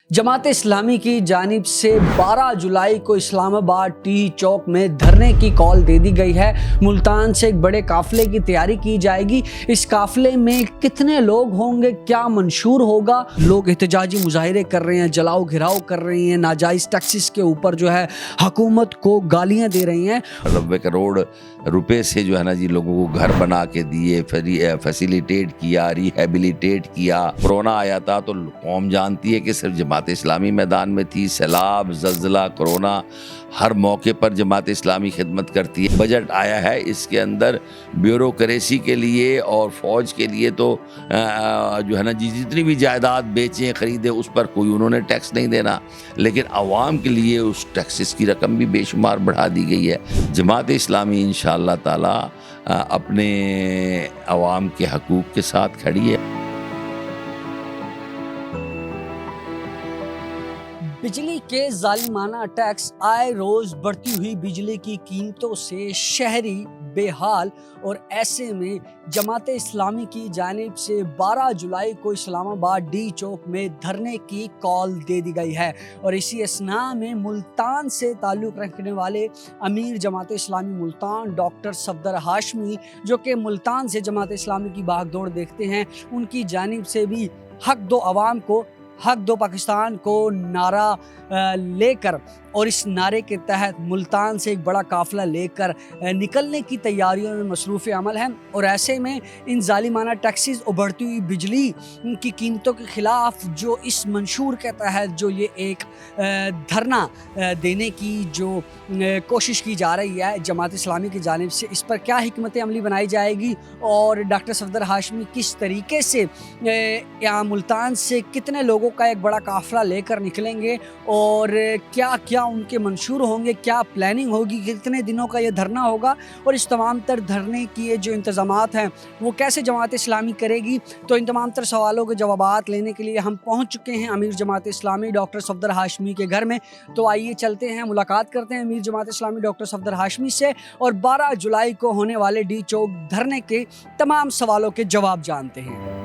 جماعت اسلامی کی جانب سے 12 جولائی کو اسلام آباد ٹی چوک میں دھرنے کی کال دے دی گئی ہے۔ ملتان سے ایک بڑے قافلے کی تیاری کی جائے گی۔ اس قافلے میں کتنے لوگ ہوں گے، کیا منشور ہوگا؟ لوگ احتجاجی مظاہرے کر رہے ہیں، جلاؤ گھراؤ کر رہے ہیں، ناجائز ٹیکسز کے اوپر جو ہے حکومت کو گالیاں دے رہی ہیں۔ 90 کروڑ روپے سے جو ہے نا لوگوں کو گھر بنا کے دیے، فیسیلیٹیٹ کیا، ریہیبلیٹیٹ کیا۔ کرونا آیا تھا تو قوم جانتی ہے کہ صرف جماعت اسلامی میدان میں تھی۔ سیلاب، زلزلہ، کرونا، ہر موقع پر جماعت اسلامی خدمت کرتی ہے۔ بجٹ آیا ہے، اس کے اندر بیوروکریسی کے لیے اور فوج کے لیے تو جو ہے نا جتنی بھی جائیداد بیچیں خریدیں اس پر کوئی انہوں نے ٹیکس نہیں دینا، لیکن عوام کے لیے اس ٹیکسز کی رقم بھی بے شمار بڑھا دی گئی ہے۔ جماعت اسلامی انشاءاللہ تعالی اپنے عوام کے حقوق کے ساتھ کھڑی ہے۔ بجلی کے ظالمانہ ٹیکس، آئے روز بڑھتی ہوئی بجلی کی قیمتوں سے شہری بے حال، اور ایسے میں جماعت اسلامی کی جانب سے 12 جولائی کو اسلام آباد ڈی چوک میں دھرنے کی کال دے دی گئی ہے۔ اور اسی اثناء میں ملتان سے تعلق رکھنے والے امیر جماعت اسلامی ملتان ڈاکٹر صفدر ہاشمی، جو کہ ملتان سے جماعت اسلامی کی بھاگ دوڑ دیکھتے ہیں، ان کی جانب سے بھی حق دو عوام کو، حق دو پاکستان کو نعرہ لے کر، اور اس نعرے کے تحت ملتان سے ایک بڑا قافلہ لے کر نکلنے کی تیاریوں میں مصروف عمل ہیں۔ اور ایسے میں ان ظالمانہ ٹیکسز اور بڑھتی ہوئی بجلی کی قیمتوں کے خلاف جو اس منشور کے تحت جو یہ ایک دھرنا دینے کی جو کوشش کی جا رہی ہے جماعت اسلامی کی جانب سے، اس پر کیا حکمت عملی بنائی جائے گی، اور ڈاکٹر صفدر ہاشمی کس طریقے سے یہاں ملتان سے کتنے لوگوں کا ایک بڑا قافلہ لے کر نکلیں گے، اور کیا کیا ان کے منشور ہوں گے، کیا پلاننگ ہوگی، کتنے دنوں کا یہ دھرنا ہوگا، اور اس تمام تر دھرنے کی جو انتظامات ہیں وہ کیسے جماعت اسلامی کرے گی۔ تو ان تمام تر سوالوں کے جوابات لینے کے لیے ہم پہنچ چکے ہیں امیر جماعت اسلامی ڈاکٹر صفدر ہاشمی کے گھر میں۔ تو آئیے چلتے ہیں، ملاقات کرتے ہیں امیر جماعت اسلامی ڈاکٹر صفدر ہاشمی سے، اور 12 جولائی کو ہونے والے ڈی چوک دھرنے کے تمام سوالوں کے جواب جانتے ہیں۔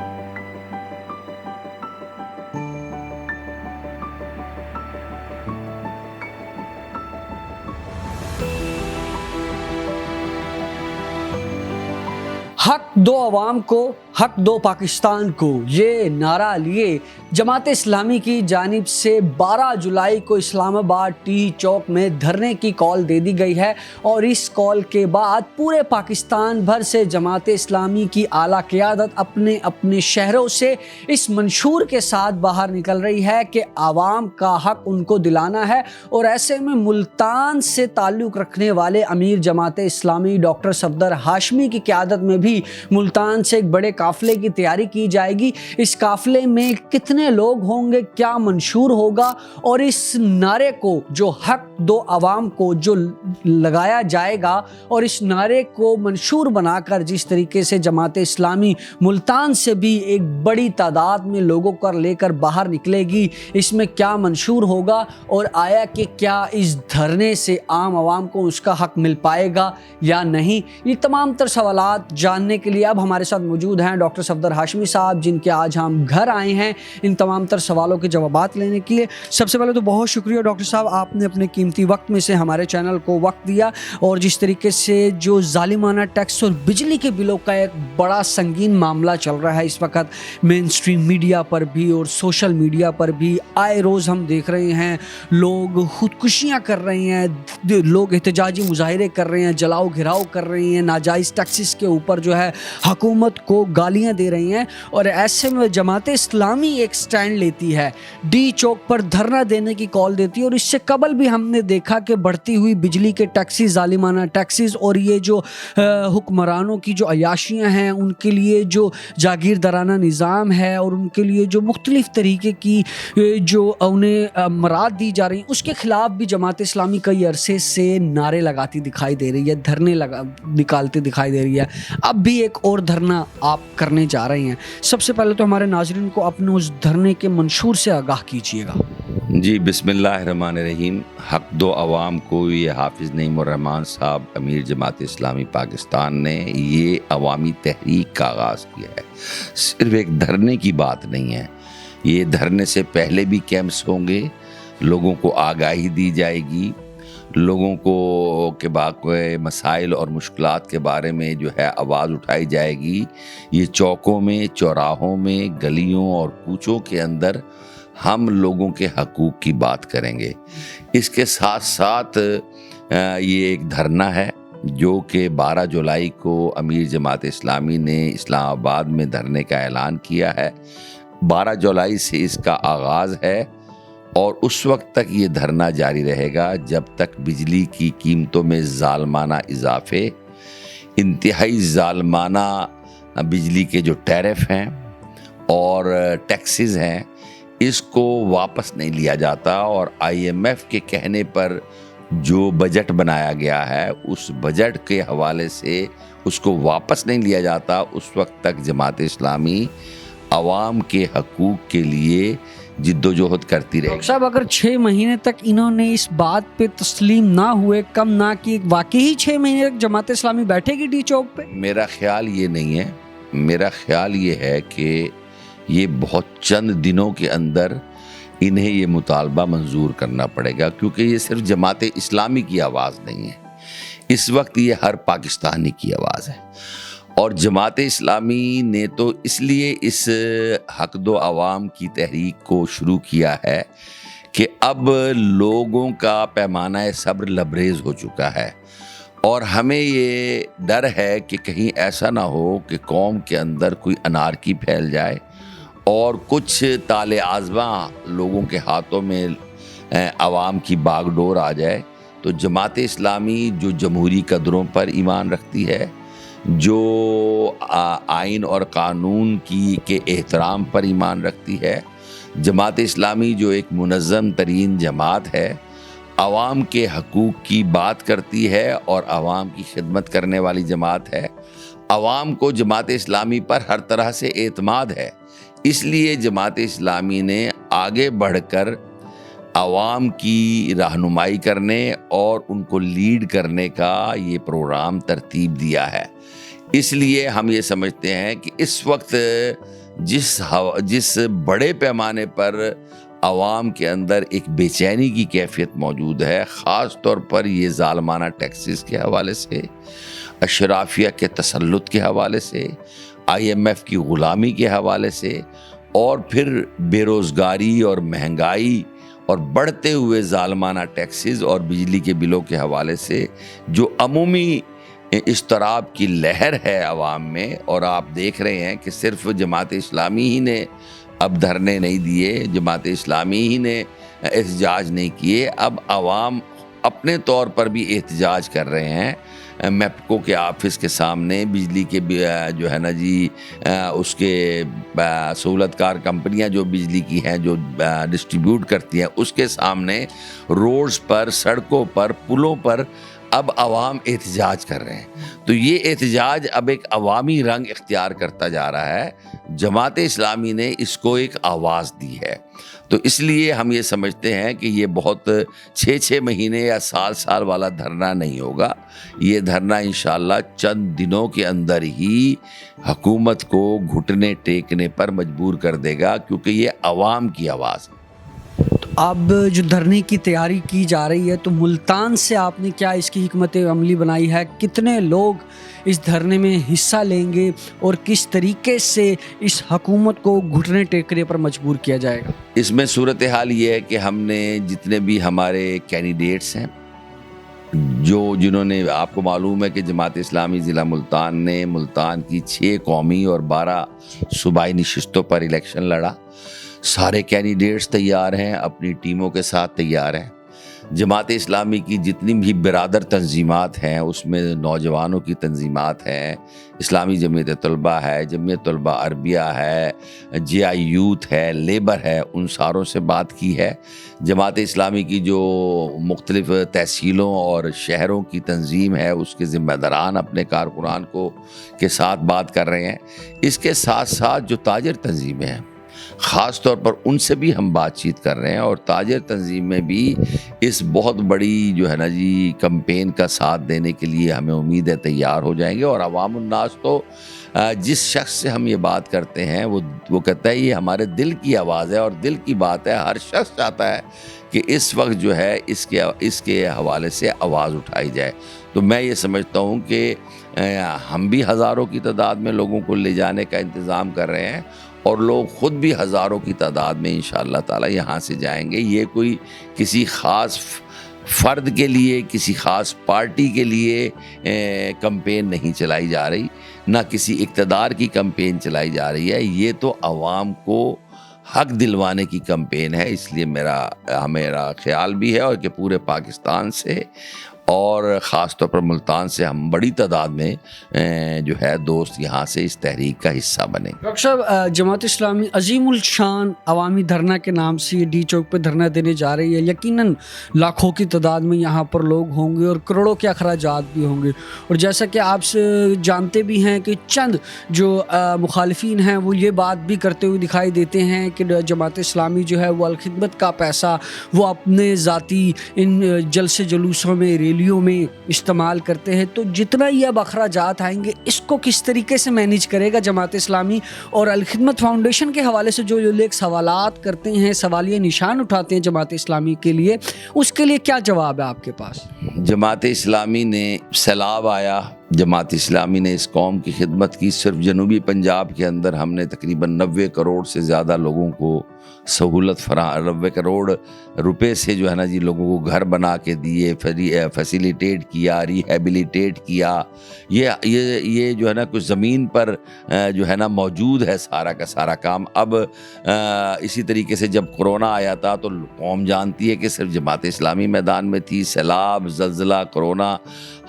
حق دو عوام کو، حق دو پاکستان کو، یہ نعرہ لیے جماعت اسلامی کی جانب سے 12 جولائی کو اسلام آباد ٹی چوک میں دھرنے کی کال دے دی گئی ہے۔ اور اس کال کے بعد پورے پاکستان بھر سے جماعت اسلامی کی اعلیٰ قیادت اپنے اپنے شہروں سے اس منشور کے ساتھ باہر نکل رہی ہے کہ عوام کا حق ان کو دلانا ہے۔ اور ایسے میں ملتان سے تعلق رکھنے والے امیر جماعت اسلامی ڈاکٹر صفدر ہاشمی کی قیادت میں بھی ملتان سے ایک بڑے قافلے کی تیاری کی جائے گی۔ اس قافلے میں کتنے لوگ ہوں گے، کیا منشور ہوگا، اور اس نعرے کو جو حق دو عوام کو جو لگایا جائے گا، اور اس نعرے کو منشور بنا کر جس طریقے سے جماعت اسلامی ملتان سے بھی ایک بڑی تعداد میں لوگوں کو لے کر باہر نکلے گی، اس میں کیا منشور ہوگا، اور آیا کہ کیا اس دھرنے سے عام عوام کو اس کا حق مل پائے گا یا نہیں۔ یہ تمام تر سوالات جاننے کے لیے اب ہمارے ساتھ موجود ہیں ڈاکٹر صفدر ہاشمی صاحب، جن کے آج ہم گھر آئے ہیں ان تمام تر سوالوں کے جوابات لینے کے لیے۔ سب سے پہلے تو بہت شکریہ ڈاکٹر صاحب، آپ نے اپنے قیمتی وقت میں سے ہمارے چینل کو وقت دیا، اور جس طریقے سے جو ظالمانہ ٹیکس اور بجلی کے بلوں کا ایک بڑا سنگین معاملہ چل رہا ہے اس وقت مین اسٹریم میڈیا پر بھی اور سوشل میڈیا پر بھی، آئے روز ہم دیکھ رہے ہیں لوگ خودکشیاں کر رہے ہیں، لوگ احتجاجی مظاہرے کر رہے ہیں، جلاؤ گھراؤ کر رہے ہیں، ناجائز ٹیکسز کے اوپر جو ہے حکومت کو گالیاں دے رہی ہیں۔ اور ایسے میں جماعت اسلامی ایک سٹینڈ لیتی ہے، ڈی چوک پر دھرنا دینے کی کال دیتی ہے، اور اس سے قبل بھی ہم نے دیکھا کہ بڑھتی ہوئی بجلی کے ٹیکسز، ظالمانہ ٹیکسز، اور یہ جو حکمرانوں کی جو عیاشیاں ہیں، ان کے لیے جو جاگیردارانہ نظام ہے، اور ان کے لیے جو مختلف طریقے کی جو انہیں مراد دی جا رہی ہیں، اس کے خلاف بھی جماعت اسلامی کئی عرصے سے نعرے لگاتی دکھائی دے رہی ہے، دھرنے نکالتی دکھائی دے رہی ہے۔ اب بھی ایک اور دھرنا آپ کرنے جا رہے ہیں، سب سے پہلے تو ہمارے ناظرین کو اپنے اس دھرنے کے منشور سے آگاہ کیجیے گا۔ جی، بسم اللہ الرحمن الرحیم۔ حق دو عوام کو، یہ حافظ نعیم الرحمان صاحب امیر جماعت اسلامی پاکستان نے یہ عوامی تحریک کا آغاز کیا ہے۔ صرف ایک دھرنے کی بات نہیں ہے، یہ دھرنے سے پہلے بھی کیمپس ہوں گے، لوگوں کو آگاہی دی جائے گی، لوگوں کو کے باقی مسائل اور مشکلات کے بارے میں جو ہے آواز اٹھائی جائے گی۔ یہ چوکوں میں، چوراہوں میں، گلیوں اور کوچوں کے اندر ہم لوگوں کے حقوق کی بات کریں گے۔ اس کے ساتھ ساتھ یہ ایک دھرنا ہے جو کہ 12 جولائی کو امیر جماعت اسلامی نے اسلام آباد میں دھرنے کا اعلان کیا ہے۔ 12 جولائی سے اس کا آغاز ہے اور اس وقت تک یہ دھرنا جاری رہے گا جب تک بجلی کی قیمتوں میں ظالمانہ اضافے، انتہائی ظالمانہ بجلی کے جو ٹیرف ہیں اور ٹیکسز ہیں، اس کو واپس نہیں لیا جاتا، اور IMF کے کہنے پر جو بجٹ بنایا گیا ہے اس بجٹ کے حوالے سے اس کو واپس نہیں لیا جاتا، اس وقت تک جماعت اسلامی عوام کے حقوق کے لیے جد و جہد کرتی رہے گی۔ ڈاکٹر صاحب، اگر 6 مہینے تک انہوں نے اس بات پہ تسلیم نہ ہوئے، کم نہ کی، واقعی 6 مہینے تک جماعت اسلامی بیٹھے گی ٹی چوک پہ؟ میرا خیال یہ نہیں ہے، میرا خیال یہ ہے کہ یہ بہت چند دنوں کے اندر انہیں یہ مطالبہ منظور کرنا پڑے گا، کیونکہ یہ صرف جماعت اسلامی کی آواز نہیں ہے، اس وقت یہ ہر پاکستانی کی آواز ہے، اور جماعت اسلامی نے تو اس لیے اس حق دو عوام کی تحریک کو شروع کیا ہے کہ اب لوگوں کا پیمانہ صبر لبریز ہو چکا ہے، اور ہمیں یہ ڈر ہے کہ کہیں ایسا نہ ہو کہ قوم کے اندر کوئی انارکی پھیل جائے اور کچھ طالع ازواں لوگوں کے ہاتھوں میں عوام کی باغ ڈور آ جائے۔ تو جماعت اسلامی جو جمہوری قدروں پر ایمان رکھتی ہے، جو آئین اور قانون کے احترام پر ایمان رکھتی ہے، جماعت اسلامی جو ایک منظم ترین جماعت ہے، عوام کے حقوق کی بات کرتی ہے اور عوام کی خدمت کرنے والی جماعت ہے، عوام کو جماعت اسلامی پر ہر طرح سے اعتماد ہے، اس لیے جماعت اسلامی نے آگے بڑھ کر عوام کی رہنمائی کرنے اور ان کو لیڈ کرنے کا یہ پروگرام ترتیب دیا ہے۔ اس لیے ہم یہ سمجھتے ہیں کہ اس وقت جس بڑے پیمانے پر عوام کے اندر ایک بے چینی کی کیفیت موجود ہے، خاص طور پر یہ ظالمانہ ٹیکسز کے حوالے سے، اشرافیہ کے تسلط کے حوالے سے، IMF کی غلامی کے حوالے سے، اور پھر بے روزگاری اور مہنگائی اور بڑھتے ہوئے ظالمانہ ٹیکسز اور بجلی کے بلوں کے حوالے سے جو عمومی اضطراب کی لہر ہے عوام میں، اور آپ دیکھ رہے ہیں کہ صرف جماعت اسلامی ہی نے اب دھرنے نہیں دیے، جماعت اسلامی ہی نے احتجاج نہیں کیے، اب عوام اپنے طور پر بھی احتجاج کر رہے ہیں۔ میپکو کے آفس کے سامنے، بجلی کے جو ہے نا جی اس کے سہولت کار کمپنیاں جو بجلی کی ہیں، جو ڈسٹریبیوٹ کرتی ہیں، اس کے سامنے روڈز پر، سڑکوں پر، پلوں پر اب عوام احتجاج کر رہے ہیں۔ تو یہ احتجاج اب ایک عوامی رنگ اختیار کرتا جا رہا ہے، جماعت اسلامی نے اس کو ایک آواز دی ہے۔ تو اس لیے ہم یہ سمجھتے ہیں کہ یہ بہت 6 مہینے یا سال والا دھرنا نہیں ہوگا، یہ دھرنا انشاءاللہ چند دنوں کے اندر ہی حکومت کو گھٹنے ٹیکنے پر مجبور کر دے گا، کیونکہ یہ عوام کی آواز ہے۔ اب جو دھرنے کی تیاری کی جا رہی ہے، تو ملتان سے آپ نے کیا اس کی حکمت عملی بنائی ہے؟ کتنے لوگ اس دھرنے میں حصہ لیں گے اور کس طریقے سے اس حکومت کو گھٹنے ٹیکنے پر مجبور کیا جائے گا؟ اس میں صورتحال یہ ہے کہ ہم نے جتنے بھی ہمارے کینڈیڈیٹس ہیں، جنہوں نے، آپ کو معلوم ہے کہ جماعت اسلامی ضلع ملتان نے ملتان کی 6 قومی اور 12 صوبائی نشستوں پر الیکشن لڑا، سارے کینڈیڈیٹس تیار ہیں، اپنی ٹیموں کے ساتھ تیار ہیں۔ جماعت اسلامی کی جتنی بھی برادر تنظیمات ہیں، اس میں نوجوانوں کی تنظیمات ہیں، اسلامی جمعیت طلبہ ہے، جمعیت طلبہ عربیہ ہے، GI یوتھ ہے، لیبر ہے، ان ساروں سے بات کی ہے۔ جماعت اسلامی کی جو مختلف تحصیلوں اور شہروں کی تنظیم ہے، اس کے ذمہ داران اپنے کارکنان کے ساتھ بات کر رہے ہیں۔ اس کے ساتھ ساتھ جو تاجر تنظیمیں ہیں، خاص طور پر ان سے بھی ہم بات چیت کر رہے ہیں، اور تاجر تنظیم میں بھی اس بہت بڑی جو ہے نا جی کمپین کا ساتھ دینے کے لیے ہمیں امید ہے تیار ہو جائیں گے۔ اور عوام الناس تو جس شخص سے ہم یہ بات کرتے ہیں وہ کہتا ہے یہ ہمارے دل کی آواز ہے اور دل کی بات ہے، ہر شخص چاہتا ہے کہ اس وقت جو ہے اس کے حوالے سے آواز اٹھائی جائے۔ تو میں یہ سمجھتا ہوں کہ ہم بھی ہزاروں کی تعداد میں لوگوں کو لے جانے کا انتظام کر رہے ہیں، اور لوگ خود بھی ہزاروں کی تعداد میں انشاءاللہ تعالی یہاں سے جائیں گے۔ یہ کوئی کسی خاص فرد کے لیے، کسی خاص پارٹی کے لیے کمپین نہیں چلائی جا رہی، نہ کسی اقتدار کی کمپین چلائی جا رہی ہے، یہ تو عوام کو حق دلوانے کی کمپین ہے۔ اس لیے میرا خیال بھی ہے اور کہ پورے پاکستان سے اور خاص طور پر ملتان سے ہم بڑی تعداد میں جو ہے دوست یہاں سے اس تحریک کا حصہ بنیں۔ ڈاکٹر صاحب، جماعت اسلامی عظیم الشان عوامی دھرنا کے نام سے یہ ڈی چوک پہ دھرنا دینے جا رہی ہے۔ یقیناً لاکھوں کی تعداد میں یہاں پر لوگ ہوں گے اور کروڑوں کے اخراجات بھی ہوں گے، اور جیسا کہ آپ سے جانتے بھی ہیں کہ چند جو مخالفین ہیں وہ یہ بات بھی کرتے ہوئے دکھائی دیتے ہیں کہ جماعت اسلامی جو ہے وہ الخدمت کا پیسہ وہ اپنے ذاتی ان جلسے جلوسوں میں، ریلیوں میں استعمال کرتے ہیں۔ تو جتنا یہ اب اخراجات آئیں گے اس کو کس طریقے سے مینیج کرے گا جماعت اسلامی؟ اور الخدمت فاؤنڈیشن کے حوالے سے جو لوگ سوالات کرتے ہیں، سوالیہ نشان اٹھاتے ہیں جماعت اسلامی کے لیے، اس کے لیے کیا جواب ہے آپ کے پاس؟ جماعت اسلامی نے سیلاب آیا، جماعت اسلامی نے اس قوم کی خدمت کی۔ صرف جنوبی پنجاب کے اندر ہم نے تقریباً 90 کروڑ سے زیادہ لوگوں کو سہولت 90 کروڑ روپے سے جو ہے نا جی لوگوں کو گھر بنا کے دیے، فیسیلیٹیٹ کیا، ریہیبلیٹیٹ کیا۔ یہ جو ہے نا کچھ زمین پر جو ہے نا موجود ہے سارا کا سارا کام۔ اب اسی طریقے سے جب کرونا آیا تھا تو قوم جانتی ہے کہ صرف جماعت اسلامی میدان میں تھی۔ سیلاب، زلزلہ، کرونا،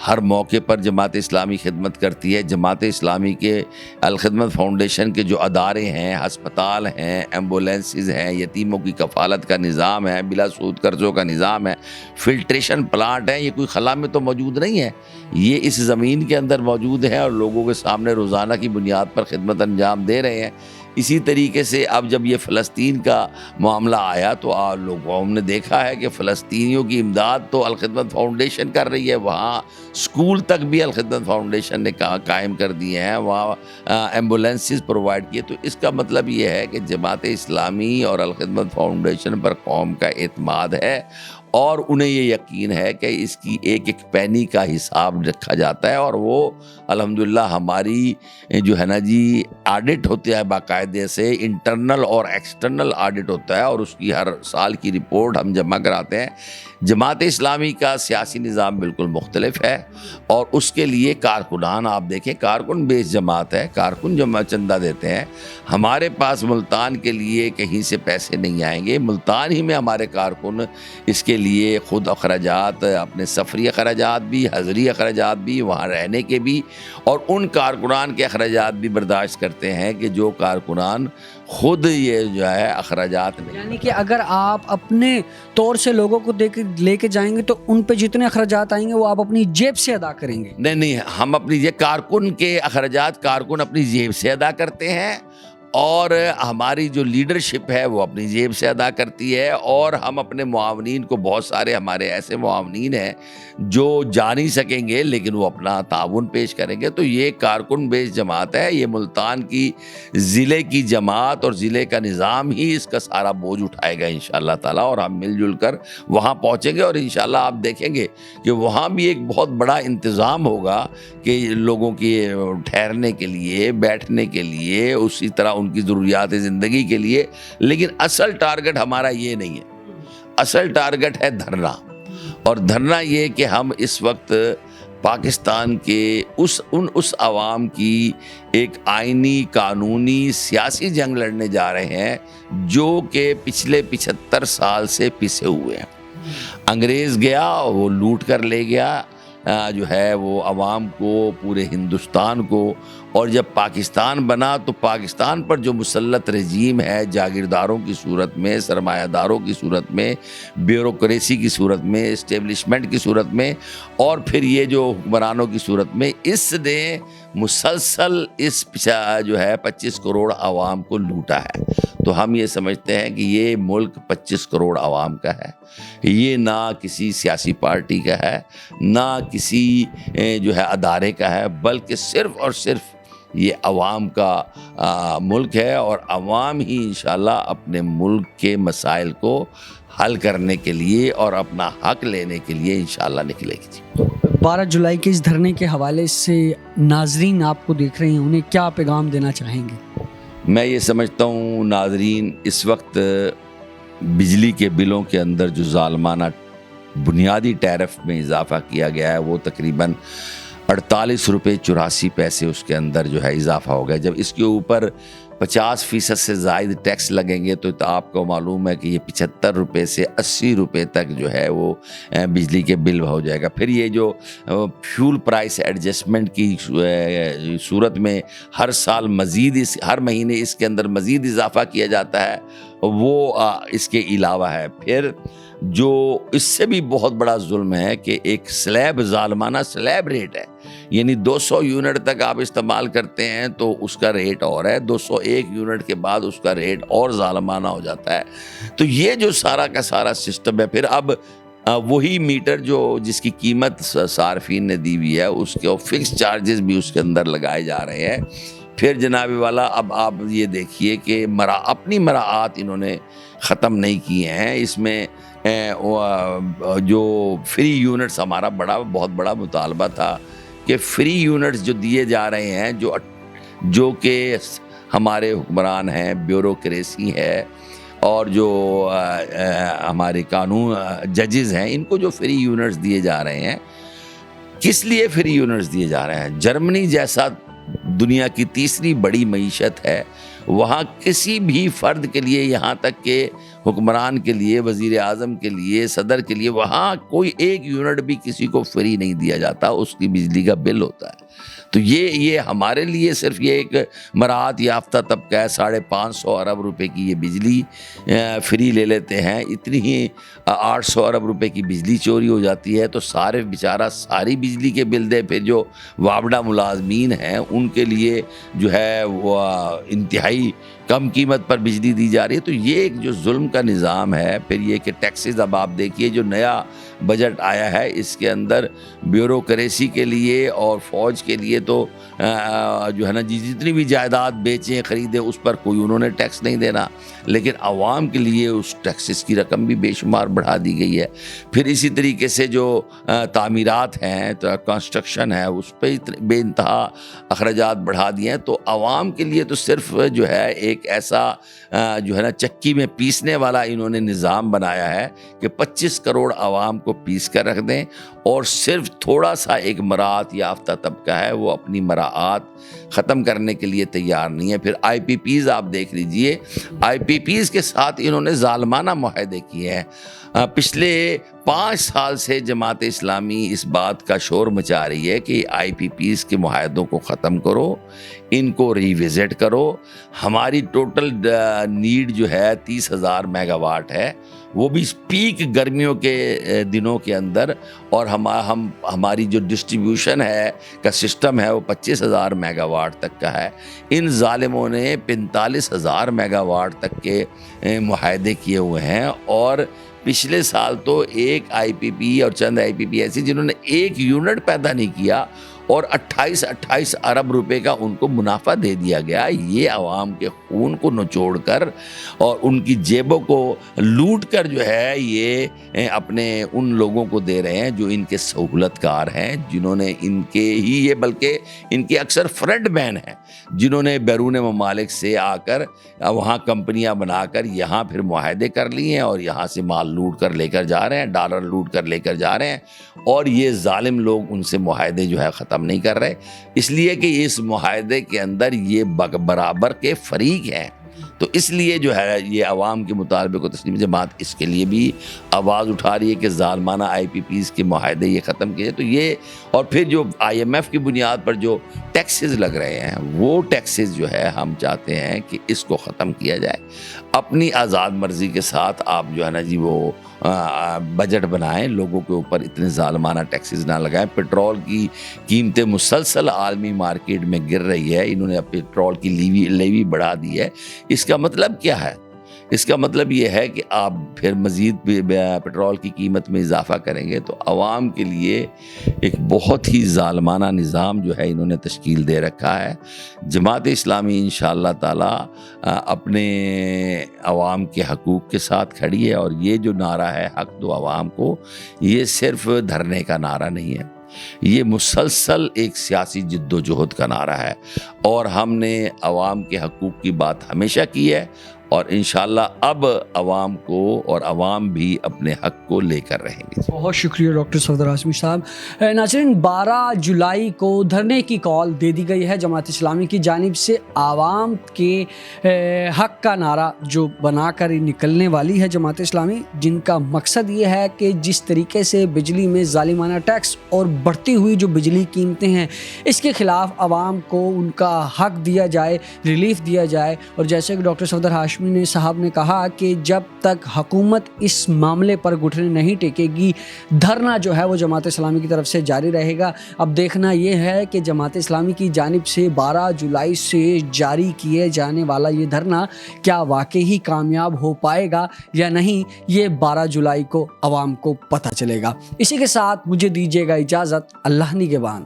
ہر موقع پر جماعت اسلامی خدمت کرتی ہے۔ جماعت اسلامی کے الخدمت فاؤنڈیشن کے جو ادارے ہیں، ہسپتال ہیں، ایمبولینسز ہیں، یتیموں کی کفالت کا نظام ہے، بلا سود قرضوں کا نظام ہے، فلٹریشن پلانٹ ہے، یہ کوئی خلا میں تو موجود نہیں ہے، یہ اس زمین کے اندر موجود ہے اور لوگوں کے سامنے روزانہ کی بنیاد پر خدمت انجام دے رہے ہیں۔ اسی طریقے سے اب جب یہ فلسطین کا معاملہ آیا تو لوگوں نے دیکھا ہے کہ فلسطینیوں کی امداد تو الخدمت فاؤنڈیشن کر رہی ہے، وہاں اسکول تک بھی الخدمت فاؤنڈیشن نے قائم کر دیے ہیں، وہاں ایمبولینسز پرووائڈ کیے۔ تو اس کا مطلب یہ ہے کہ جماعت اسلامی اور الخدمت فاؤنڈیشن پر قوم کا اعتماد ہے، اور انہیں یہ یقین ہے کہ اس کی ایک ایک پینی کا حساب رکھا جاتا ہے، اور وہ الحمدللہ ہماری جو ہے نا جی آڈٹ ہوتا ہے باقاعدے سے، انٹرنل اور ایکسٹرنل آڈٹ ہوتا ہے، اور اس کی ہر سال کی رپورٹ ہم جمع کراتے ہیں۔ جماعت اسلامی کا سیاسی نظام بالکل مختلف ہے، اور اس کے لیے کارکنان آپ دیکھیں، کارکن بیس جماعت ہے، کارکن چندہ دیتے ہیں۔ ہمارے پاس ملتان کے لیے کہیں سے پیسے نہیں آئیں گے، ملتان ہی میں ہمارے کارکن اس کے لیے خود اخراجات، اپنے سفری اخراجات بھی، حضری اخراجات بھی، وہاں رہنے کے بھی، اور ان کارکنان کے اخراجات بھی برداشت کرتے ہیں کہ جو کارکنان خود یہ جو ہے اخراجات نہیں۔ یعنی کہ اگر آپ اپنے طور سے لوگوں کو لے کے جائیں گے تو ان پہ جتنے اخراجات آئیں گے وہ آپ اپنی جیب سے ادا کریں گے؟ نہیں، ہم اپنی کارکن کے اخراجات کارکن اپنی جیب سے ادا کرتے ہیں، اور ہماری جو لیڈرشپ ہے وہ اپنی جیب سے ادا کرتی ہے، اور ہم اپنے معاونین کو، بہت سارے ہمارے ایسے معاونین ہیں جو جا نہیں سکیں گے لیکن وہ اپنا تعاون پیش کریں گے۔ تو یہ کارکن بیس جماعت ہے، یہ ملتان کی ضلع کی جماعت اور ضلع کا نظام ہی اس کا سارا بوجھ اٹھائے گا انشاءاللہ تعالیٰ، اور ہم مل جل کر وہاں پہنچیں گے، اور انشاءاللہ آپ دیکھیں گے کہ وہاں بھی ایک بہت بڑا انتظام ہوگا کہ لوگوں کے ٹھہرنے کے لیے، بیٹھنے کے لیے، اسی طرح ان کی ضروریات زندگی کے لیے۔ لیکن اصل ٹارگٹ ہمارا یہ نہیں ہے، اصل ٹارگٹ ہے دھرنا، اور دھرنا یہ کہ ہم اس وقت پاکستان کے اس عوام کی ایک آئینی، قانونی، سیاسی جنگ لڑنے جا رہے ہیں جو کہ پچھلے 75 سال سے پسے ہوئے ہیں۔ انگریز گیا، وہ لوٹ کر لے گیا جو ہے وہ عوام کو، پورے ہندوستان کو، اور جب پاکستان بنا تو پاکستان پر جو مسلط رجیم ہے، جاگیرداروں کی صورت میں، سرمایہ داروں کی صورت میں، بیوروکریسی کی صورت میں، اسٹیبلشمنٹ کی صورت میں، اور پھر یہ جو حکمرانوں کی صورت میں، اس نے مسلسل اس جو ہے 25 کروڑ عوام کو لوٹا ہے. تو ہم یہ سمجھتے ہیں کہ یہ ملک 25 کروڑ عوام کا ہے. یہ نہ کسی سیاسی پارٹی کا ہے، نہ کسی جو ہے ادارے کا ہے، بلکہ صرف اور صرف یہ عوام کا ملک ہے، اور عوام ہی انشاءاللہ اپنے ملک کے مسائل کو حل کرنے کے لیے اور اپنا حق لینے کے لیے انشاءاللہ نکلے گی. 12 جولائی کے اس دھرنے کے حوالے سے ناظرین آپ کو دیکھ رہے ہیں، انہیں کیا پیغام دینا چاہیں گے؟ میں یہ سمجھتا ہوں ناظرین، اس وقت بجلی کے بلوں کے اندر جو ظالمانہ بنیادی ٹیرف میں اضافہ کیا گیا ہے وہ تقریباً 48 روپے 84 پیسے اس کے اندر جو ہے اضافہ ہو گیا. جب اس کے اوپر 50% سے زائد ٹیکس لگیں گے تو آپ کو معلوم ہے کہ یہ 75 روپے سے 80 روپے تک جو ہے وہ بجلی کے بل ہو جائے گا. پھر یہ جو فیول پرائس ایڈجسٹمنٹ کی صورت میں ہر سال مزید ہر مہینے اس کے اندر مزید اضافہ کیا جاتا ہے، وہ اس کے علاوہ ہے. پھر جو اس سے بھی بہت بڑا ظلم ہے کہ ایک سلیب، ظالمانہ سلیب ریٹ ہے، یعنی 200 یونٹ تک آپ استعمال کرتے ہیں تو اس کا ریٹ اور ہے، 201 یونٹ کے بعد اس کا ریٹ اور ظالمانہ ہو جاتا ہے. تو یہ جو سارا کا سارا سسٹم ہے، پھر اب وہی میٹر جس کی قیمت صارفین نے دی ہوئی ہے اس کے فکس چارجز بھی اس کے اندر لگائے جا رہے ہیں. پھر جناب والا اب آپ یہ دیکھیے کہ اپنی مراعات انہوں نے ختم نہیں کیے ہیں. اس میں جو فری یونٹس، ہمارا بہت بڑا مطالبہ تھا کہ فری یونٹس جو دیے جا رہے ہیں، جو کہ ہمارے حکمران ہیں، بیوروکریسی ہے، اور جو ہمارے قانون ججز ہیں، ان کو جو فری یونٹس دیے جا رہے ہیں، کس لیے فری یونٹس دیے جا رہے ہیں؟ جرمنی جیسا دنیا کی تیسری بڑی معیشت ہے، وہاں کسی بھی فرد کے لیے، یہاں تک کہ حکمران کے لیے، وزیر اعظم کے لیے، صدر کے لیے، وہاں کوئی 1 یونٹ بھی کسی کو فری نہیں دیا جاتا، اس کی بجلی کا بل ہوتا ہے. تو یہ ہمارے لیے صرف یہ ایک مراعات یافتہ طبقہ ہے. 550 ارب روپے کی یہ بجلی فری لے لیتے ہیں، اتنی ہی 800 ارب روپے کی بجلی چوری ہو جاتی ہے. تو سارے بیچارہ ساری بجلی کے بل دے. پھر جو وابڈہ ملازمین ہیں ان کے لیے جو ہے وہ انتہائی کم قیمت پر بجلی دی جا رہی ہے. تو یہ ایک جو ظلم کا نظام ہے. پھر یہ کہ ٹیکسز، اب آپ دیکھیے جو نیا بجٹ آیا ہے اس کے اندر بیوروکریسی کے لیے اور فوج کے لیے تو جو ہے نا جتنی بھی جائیداد بیچیں خریدیں اس پر کوئی انہوں نے ٹیکس نہیں دینا، لیکن عوام کے لیے اس ٹیکسز کی رقم بھی بے شمار بڑھا دی گئی ہے. پھر اسی طریقے سے جو تعمیرات ہیں، کنسٹرکشن ہے، اس پہ بے انتہا اخراجات بڑھا دیے ہیں. تو عوام کے لیے تو صرف جو ہے ایک ایسا جو ہے نا چکی میں پیسنے والا انہوں نے نظام بنایا ہے کہ 25 کروڑ عوام کو پیس کر رکھ دیں، اور صرف تھوڑا سا ایک مراعات یافتہ طبقہ ہے وہ اپنی مراعات ختم کرنے کے لیے تیار نہیں ہے. پھر آئی پی پیز آپ دیکھ لیجئے، آئی پی پیز کے ساتھ انہوں نے ظالمانہ معاہدے کیے ہیں. پچھلے 5 سال سے جماعت اسلامی اس بات کا شور مچا رہی ہے کہ آئی پی پیز کے معاہدوں کو ختم کرو، ان کو ریوزٹ کرو. ہماری ٹوٹل نیڈ جو ہے 30,000 میگا واٹ ہے، وہ بھی پیک گرمیوں کے دنوں کے اندر، اور ہماری جو ڈسٹریبیوشن ہے کا سسٹم ہے وہ 25,000 میگا واٹ تک کا ہے. ان ظالموں نے 45,000 میگا واٹ تک کے معاہدے کیے ہوئے ہیں. اور پچھلے سال تو ایک آئی پی پی اور چند آئی پی پی ایسی جنہوں نے 1 یونٹ پیدا نہیں کیا، اور 28 ارب روپے کا ان کو منافع دے دیا گیا. یہ عوام کے خون کو نچوڑ کر اور ان کی جیبوں کو لوٹ کر جو ہے یہ اپنے ان لوگوں کو دے رہے ہیں جو ان کے سہولت کار ہیں، جنہوں نے ان کے ہی یہ بلکہ ان کے اکثر فرنٹ مین ہیں، جنہوں نے بیرون ممالک سے آ کر وہاں کمپنیاں بنا کر یہاں پھر معاہدے کر لیے ہیں، اور یہاں سے مال لوٹ کر لے کر جا رہے ہیں، ڈالر لوٹ کر لے کر جا رہے ہیں. اور یہ ظالم لوگ ان سے معاہدے جو ہے ختم نہیں کر رہے، اس لیے کہ اس معاہدے کے اندر یہ برابر کے فریق ہیں. تو اس لیے جو ہے یہ عوام کے مطالبے کو تسلیم جماعت اس کے لیے بھی آواز اٹھا رہی ہے کہ ظالمانہ آئی پی پیز کے معاہدے یہ ختم کیے. تو یہ اور پھر جو آئی ایم ایف کی بنیاد پر جو ٹیکسز لگ رہے ہیں وہ ٹیکسز جو ہے ہم چاہتے ہیں کہ اس کو ختم کیا جائے. اپنی آزاد مرضی کے ساتھ آپ جو ہے نا جی وہ بجٹ بنائیں, لوگوں کے اوپر اتنے ظالمانہ ٹیکسز نہ لگائیں. پیٹرول کی قیمتیں مسلسل عالمی مارکیٹ میں گر رہی ہے, انہوں نے پیٹرول کی لیوی بڑھا دی ہے. اس کا مطلب کیا ہے؟ اس کا مطلب یہ ہے کہ آپ پھر مزید پیٹرول کی قیمت میں اضافہ کریں گے تو عوام کے لیے ایک بہت ہی ظالمانہ نظام جو ہے انہوں نے تشکیل دے رکھا ہے. جماعت اسلامی انشاءاللہ تعالی اپنے عوام کے حقوق کے ساتھ کھڑی ہے, اور یہ جو نعرہ ہے حق دو عوام کو, یہ صرف دھرنے کا نعرہ نہیں ہے, یہ مسلسل ایک سیاسی جد و جہد کا نعرہ ہے. اور ہم نے عوام کے حقوق کی بات ہمیشہ کی ہے, اور انشاءاللہ اب عوام کو اور عوام بھی اپنے حق کو لے کر رہیں گے. بہت شکریہ ڈاکٹر صفدر ہاشمی صاحب. ناظرین, 12 جولائی کو دھرنے کی کال دے دی گئی ہے جماعت اسلامی کی جانب سے. عوام کے حق کا نعرہ جو بنا کر نکلنے والی ہے جماعت اسلامی, جن کا مقصد یہ ہے کہ جس طریقے سے بجلی میں ظالمانہ ٹیکس اور بڑھتی ہوئی جو بجلی قیمتیں ہیں اس کے خلاف عوام کو ان کا حق دیا جائے, ریلیف دیا جائے. اور جیسے کہ ڈاکٹر صفدر ہاشمی صاحب نے کہا کہ جب تک حکومت اس معاملے پر گھٹنے نہیں ٹیکے گی, دھرنا جو ہے وہ جماعت اسلامی کی طرف سے جاری رہے گا. اب دیکھنا یہ ہے کہ جماعت اسلامی کی جانب سے 12 جولائی سے جاری کیے جانے والا یہ دھرنا کیا واقعی کامیاب ہو پائے گا یا نہیں, یہ 12 جولائی کو عوام کو پتہ چلے گا. اسی کے ساتھ مجھے دیجیے گا اجازت. اللہ نگہبان.